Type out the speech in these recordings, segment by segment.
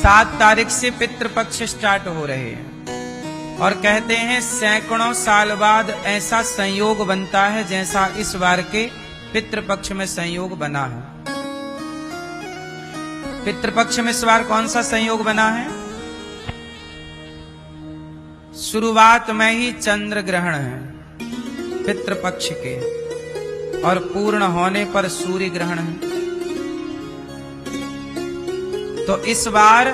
7 तारीख से पितृपक्ष स्टार्ट हो रहे हैं और कहते हैं सैकड़ों साल बाद ऐसा संयोग बनता है जैसा इस बार के पितृपक्ष में संयोग बना है। पितृपक्ष में इस बार कौन सा संयोग बना है? शुरुआत में ही चंद्र ग्रहण है पितृपक्ष के और पूर्ण होने पर सूर्य ग्रहण है। तो इस बार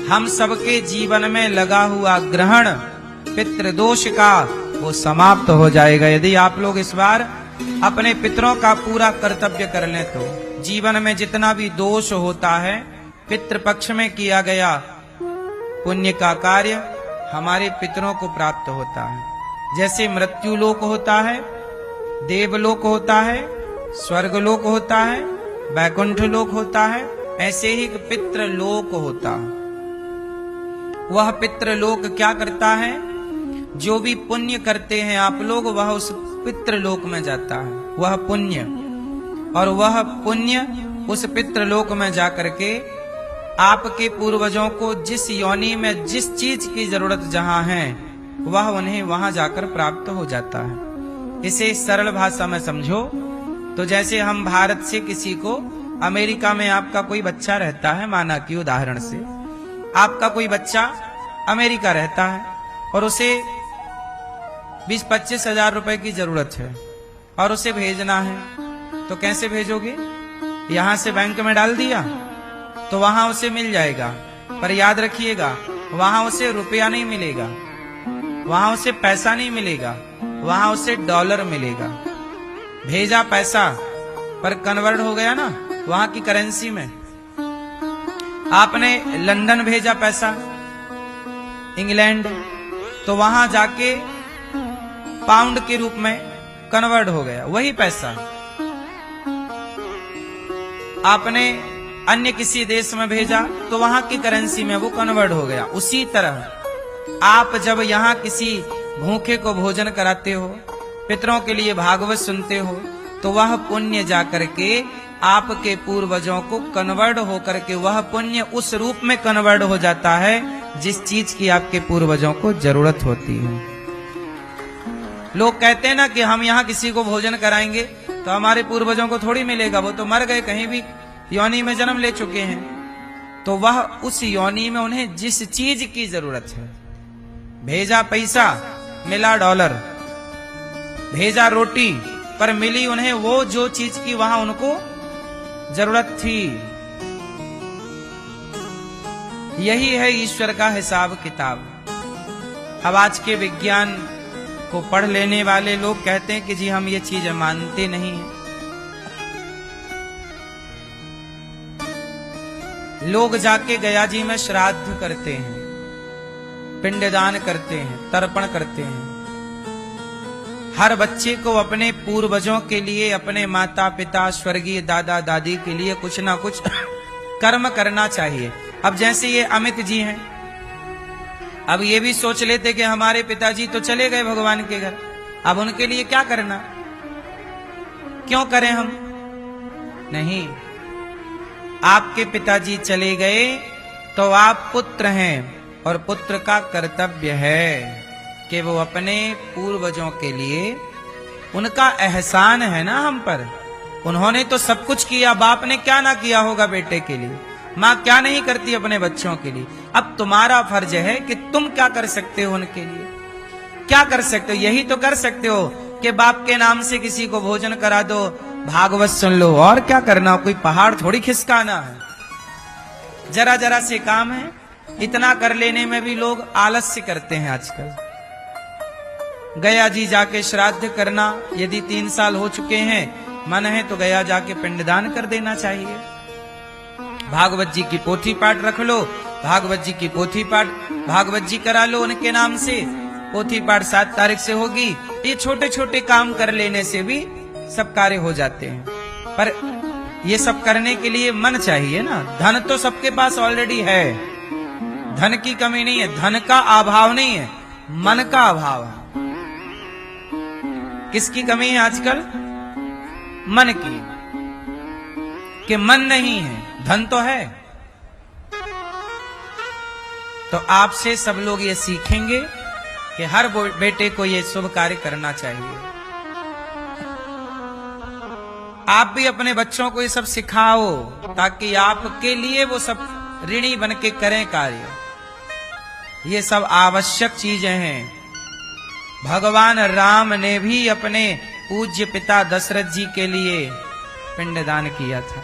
हम सबके जीवन में लगा हुआ ग्रहण पितृदोष का वो समाप्त हो जाएगा। यदि आप लोग इस बार अपने पितरों का पूरा कर्तव्य कर लें तो जीवन में जितना भी दोष होता है पितृपक्ष में किया गया पुण्य का कार्य हमारे पितरों को प्राप्त होता है। जैसे मृत्यु लोक होता है, देवलोक होता है, स्वर्गलोक होता है, वैकुंठ लोक होता है, ऐसे ही पितृलोक होता है। वह पितृलोक क्या करता है? जो भी पुण्य करते हैं आप लोग वह उस पितृलोक में जाता है, वह पुण्य, और वह पुण्य उस पितृलोक में जाकर के आपके पूर्वजों को जिस योनि में जिस चीज की जरूरत जहां है वह उन्हें वहां जाकर प्राप्त हो जाता है। इसे सरल भाषा में समझो तो जैसे हम भारत से किसी को अमेरिका में आपका कोई बच्चा रहता है, माना कि उदाहरण से आपका कोई बच्चा अमेरिका रहता है और उसे 20-25 हजार रुपए की जरूरत है और उसे भेजना है, तो कैसे भेजोगे? यहां से बैंक में डाल दिया तो वहां उसे मिल जाएगा, पर याद रखिएगा वहां उसे रुपया नहीं मिलेगा, वहां उसे पैसा नहीं मिलेगा, वहां उसे डॉलर मिलेगा। भेजा पैसा पर कन्वर्ट हो गया ना वहां की करेंसी में। आपने लंदन भेजा पैसा, इंग्लैंड, तो वहां जाके पाउंड के रूप में कन्वर्ट हो गया वही पैसा। आपने अन्य किसी देश में भेजा तो वहां की करेंसी में वो कन्वर्ट हो गया। उसी तरह आप जब यहाँ किसी भूखे को भोजन कराते हो, पितरों के लिए भागवत सुनते हो, तो वह पुण्य जाकर के आपके पूर्वजों को कन्वर्ट होकर के वह पुण्य उस रूप में कन्वर्ट हो जाता है जिस चीज की आपके पूर्वजों को जरूरत होती है। लोग कहते हैं ना कि हम यहाँ किसी को भोजन कराएंगे तो हमारे पूर्वजों को थोड़ी मिलेगा, वो तो मर गए, कहीं भी योनि में जन्म ले चुके हैं। तो वह उस योनि में उन्हें जिस चीज की जरूरत है, भेजा पैसा मिला डॉलर, भेजा रोटी पर मिली उन्हें वो जो चीज की वहां उनको जरूरत थी। यही है ईश्वर का हिसाब किताब। अब आज के विज्ञान को पढ़ लेने वाले लोग कहते हैं कि जी हम ये चीज मानते नहीं हैं। लोग जाके गया जी में श्राद्ध करते हैं, पिंडदान करते हैं, तर्पण करते हैं। हर बच्चे को अपने पूर्वजों के लिए, अपने माता पिता, स्वर्गीय दादा दादी के लिए कुछ ना कुछ कर्म करना चाहिए। अब जैसे ये अमित जी हैं, अब ये भी सोच लेते कि हमारे पिताजी तो चले गए भगवान के घर, अब उनके लिए क्या करना, क्यों करें हम? नहीं, आपके पिताजी चले गए तो आप पुत्र हैं और पुत्र का कर्तव्य है कि वो अपने पूर्वजों के लिए, उनका एहसान है ना हम पर, उन्होंने तो सब कुछ किया। बाप ने क्या ना किया होगा बेटे के लिए, माँ क्या नहीं करती अपने बच्चों के लिए। अब तुम्हारा फर्ज है कि तुम क्या कर सकते हो उनके लिए, क्या कर सकते हो? यही तो कर सकते हो कि बाप के नाम से किसी को भोजन करा दो, भागवत सुन लो, और क्या करना, कोई पहाड़ थोड़ी खिसकाना है। जरा जरा से काम है, इतना कर लेने में भी लोग आलस्य करते हैं आजकल। गया जी जाके श्राद्ध करना, यदि 3 साल हो चुके हैं, मन है तो गया जाके पिंडदान कर देना चाहिए। भागवत जी की पोथी पाठ रख लो, भागवत जी की पोथी पाठ भागवत जी करा लो उनके नाम से, पोथी पाठ 7 तारीख से होगी। ये छोटे छोटे काम कर लेने से भी सब कार्य हो जाते हैं, पर ये सब करने के लिए मन चाहिए ना। धन तो सबके पास ऑलरेडी है, धन की कमी नहीं है, धन का अभाव नहीं है, मन का अभाव है। किसकी कमी है आजकल? मन की, कि मन नहीं है, धन तो है। तो आपसे सब लोग ये सीखेंगे कि हर बेटे को ये शुभ कार्य करना चाहिए। आप भी अपने बच्चों को ये सब सिखाओ ताकि आपके लिए वो सब ऋणी बन के करें कार्य। ये सब आवश्यक चीजें हैं। भगवान राम ने भी अपने पूज्य पिता दशरथ जी के लिए पिंडदान किया था।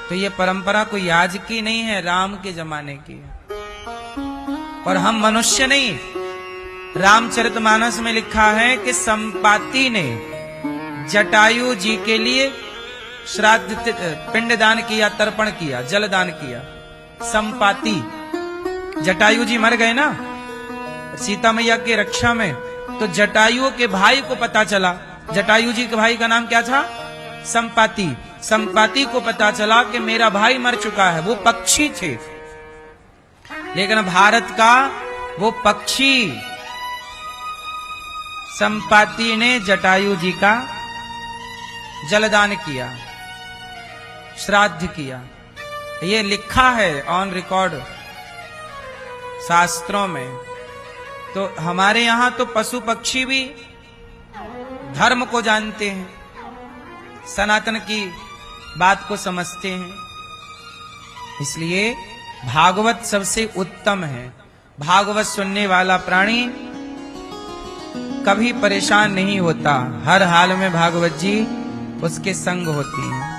तो ये परंपरा कोई आज की नहीं है, राम के जमाने की है। और हम मनुष्य नहीं, रामचरितमानस में लिखा है कि संपाति ने जटायु जी के लिए श्राद्ध पिंडदान किया, तर्पण किया, जलदान किया। संपाति, जटायु जी मर गए ना सीता मैया की रक्षा में, तो जटायु के भाई को पता चला, जटायु जी के भाई का नाम क्या था? संपाति। संपाति को पता चला कि मेरा भाई मर चुका है। वो पक्षी थे, लेकिन भारत का वो पक्षी संपाति ने जटायु जी का जलदान किया, श्राद्ध किया। ये लिखा है ऑन रिकॉर्ड शास्त्रों में। तो हमारे यहां तो पशु पक्षी भी धर्म को जानते हैं, सनातन की बात को समझते हैं। इसलिए भागवत सबसे उत्तम है। भागवत सुनने वाला प्राणी कभी परेशान नहीं होता, हर हाल में भागवत जी उसके संग होती हैं।